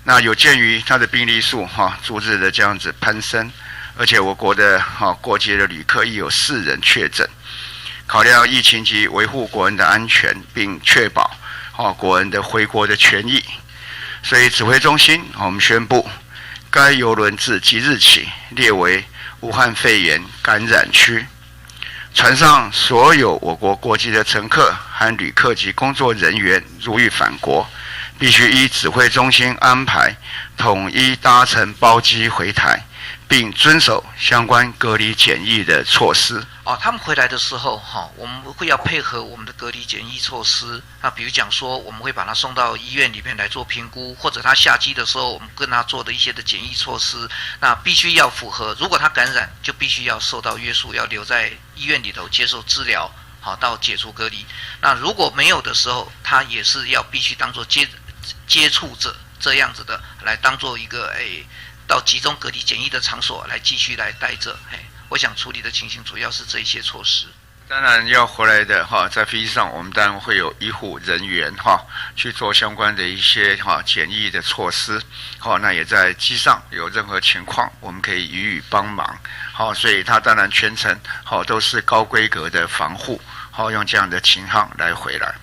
那有鉴于它的病例数逐日的这样子攀升，而且我国的过境的旅客亦有4人确诊，考量疫情及维护国人的安全，并确保国人的回国的权益，所以指挥中心我们宣布，该邮轮自即日起列为武汉肺炎感染区。船上所有我国国籍的乘客和旅客及工作人员如欲返国，必须依指挥中心安排，统一搭乘包机回台，并遵守相关隔离检疫的措施。他们回来的时候，我们会要配合我们的隔离检疫措施。那比如讲说，我们会把他送到医院里面来做评估，或者他下机的时候，我们跟他做的一些的检疫措施，那必须要符合。如果他感染，就必须要受到约束，要留在医院里头接受治疗，到解除隔离。那如果没有的时候，他也是要必须当作接触者这样子的，来当做一个到集中隔离检疫的场所来继续来待着。我想处理的情形主要是这一些措施。当然要回来的在飞机上，我们当然会有医护人员去做相关的一些检疫的措施。那也在机上有任何情况，我们可以予以帮忙。所以他当然全程都是高规格的防护，用这样的情况来回来。